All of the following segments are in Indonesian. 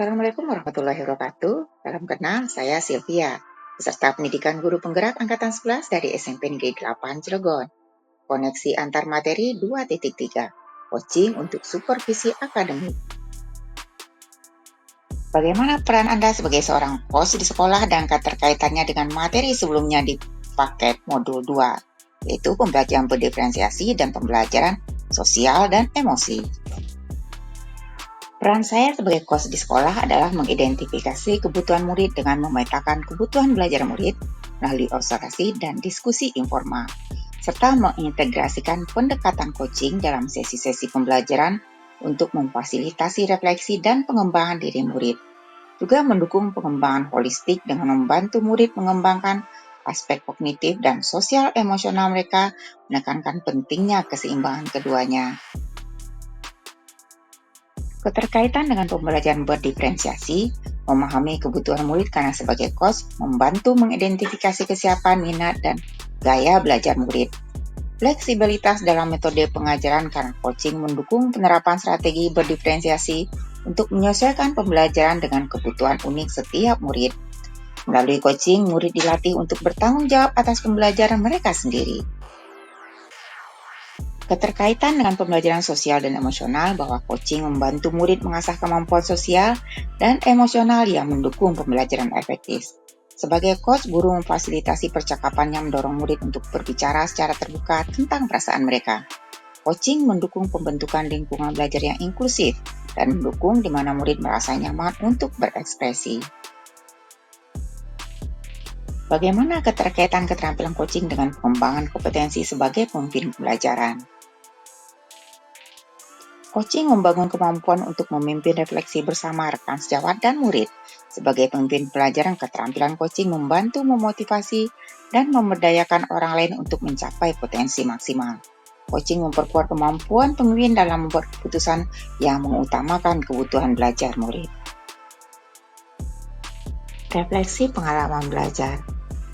Assalamualaikum warahmatullahi wabarakatuh. Salam kenal, saya Sylvia, peserta pendidikan guru penggerak Angkatan 11 dari SMP Negeri 8 Cilegon. Koneksi antar materi 2.3, coaching untuk supervisi akademik. Bagaimana peran Anda sebagai seorang coach di sekolah dan keterkaitannya dengan materi sebelumnya di paket modul 2, yaitu pembelajaran berdiferensiasi dan pembelajaran sosial dan emosi. Peran saya sebagai coach di sekolah adalah mengidentifikasi kebutuhan murid dengan memetakan kebutuhan belajar murid melalui observasi dan diskusi informal, serta mengintegrasikan pendekatan coaching dalam sesi-sesi pembelajaran untuk memfasilitasi refleksi dan pengembangan diri murid. Juga mendukung pengembangan holistik dengan membantu murid mengembangkan aspek kognitif dan sosial emosional mereka, menekankan pentingnya keseimbangan keduanya. Keterkaitan dengan pembelajaran berdiferensiasi, memahami kebutuhan murid karena sebagai coach membantu mengidentifikasi kesiapan, minat, dan gaya belajar murid. Fleksibilitas dalam metode pengajaran karena coaching mendukung penerapan strategi berdiferensiasi untuk menyesuaikan pembelajaran dengan kebutuhan unik setiap murid. Melalui coaching, murid dilatih untuk bertanggung jawab atas pembelajaran mereka sendiri. Keterkaitan dengan pembelajaran sosial dan emosional bahwa coaching membantu murid mengasah kemampuan sosial dan emosional yang mendukung pembelajaran efektif. Sebagai coach, guru memfasilitasi percakapan yang mendorong murid untuk berbicara secara terbuka tentang perasaan mereka. Coaching mendukung pembentukan lingkungan belajar yang inklusif dan mendukung di mana murid merasa nyaman untuk berekspresi. Bagaimana keterkaitan keterampilan coaching dengan pengembangan kompetensi sebagai pemimpin pembelajaran? Coaching membangun kemampuan untuk memimpin refleksi bersama rekan sejawat dan murid. Sebagai pemimpin pelajaran, keterampilan coaching membantu memotivasi dan memberdayakan orang lain untuk mencapai potensi maksimal. Coaching memperkuat kemampuan pemimpin dalam membuat keputusan yang mengutamakan kebutuhan belajar murid. Refleksi pengalaman belajar.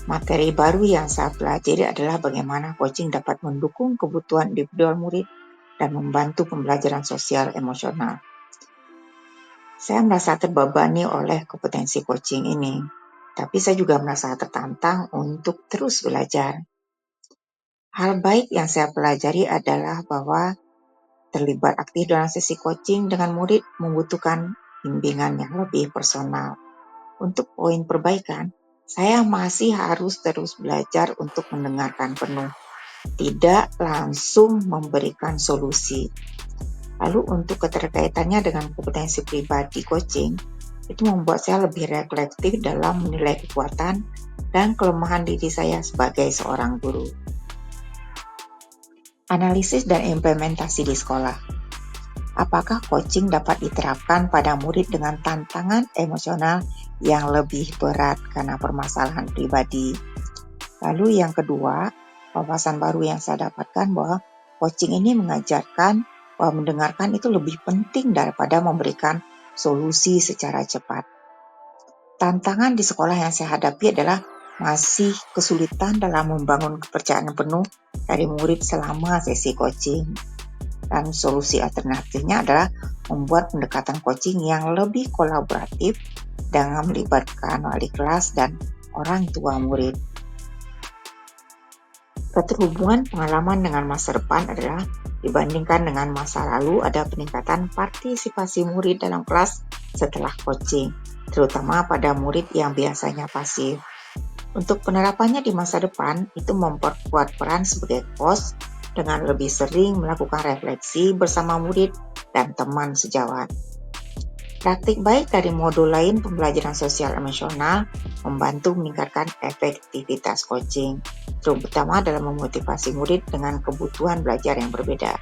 Materi baru yang saya pelajari adalah bagaimana coaching dapat mendukung kebutuhan individual murid dan membantu pembelajaran sosial emosional. Saya merasa terbebani oleh kompetensi coaching ini, tapi saya juga merasa tertantang untuk terus belajar. Hal baik yang saya pelajari adalah bahwa terlibat aktif dalam sesi coaching dengan murid membutuhkan bimbingan yang lebih personal. Untuk poin perbaikan, saya masih harus terus belajar untuk mendengarkan penuh, tidak langsung memberikan solusi. Lalu untuk keterkaitannya dengan kompetensi pribadi coaching, itu membuat saya lebih reflektif dalam menilai kekuatan dan kelemahan diri saya sebagai seorang guru. Analisis dan implementasi di sekolah. Apakah coaching dapat diterapkan pada murid dengan tantangan emosional yang lebih berat karena permasalahan pribadi? Lalu yang kedua, wawasan baru yang saya dapatkan bahwa coaching ini mengajarkan bahwa mendengarkan itu lebih penting daripada memberikan solusi secara cepat. Tantangan di sekolah yang saya hadapi adalah masih kesulitan dalam membangun kepercayaan penuh dari murid selama sesi coaching. Dan solusi alternatifnya adalah membuat pendekatan coaching yang lebih kolaboratif dengan melibatkan wali kelas dan orang tua murid. Keterhubungan pengalaman dengan masa depan adalah dibandingkan dengan masa lalu ada peningkatan partisipasi murid dalam kelas setelah coaching, terutama pada murid yang biasanya pasif. Untuk penerapannya di masa depan, itu memperkuat peran sebagai coach dengan lebih sering melakukan refleksi bersama murid dan teman sejawat. Praktik baik dari modul lain pembelajaran sosial emosional membantu meningkatkan efektivitas coaching, terutama dalam memotivasi murid dengan kebutuhan belajar yang berbeda.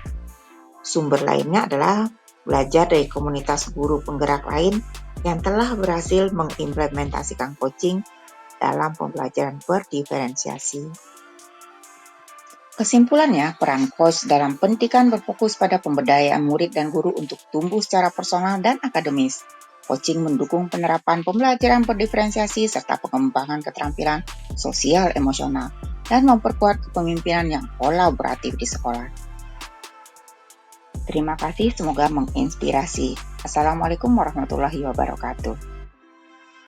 Sumber lainnya adalah belajar dari komunitas guru penggerak lain yang telah berhasil mengimplementasikan coaching dalam pembelajaran berdiferensiasi. Kesimpulannya, peran coach dalam pendidikan berfokus pada pemberdayaan murid dan guru untuk tumbuh secara personal dan akademis. Coaching mendukung penerapan pembelajaran berdiferensiasi serta pengembangan keterampilan sosial emosional dan memperkuat kepemimpinan yang kolaboratif di sekolah. Terima kasih, semoga menginspirasi. Assalamualaikum warahmatullahi wabarakatuh.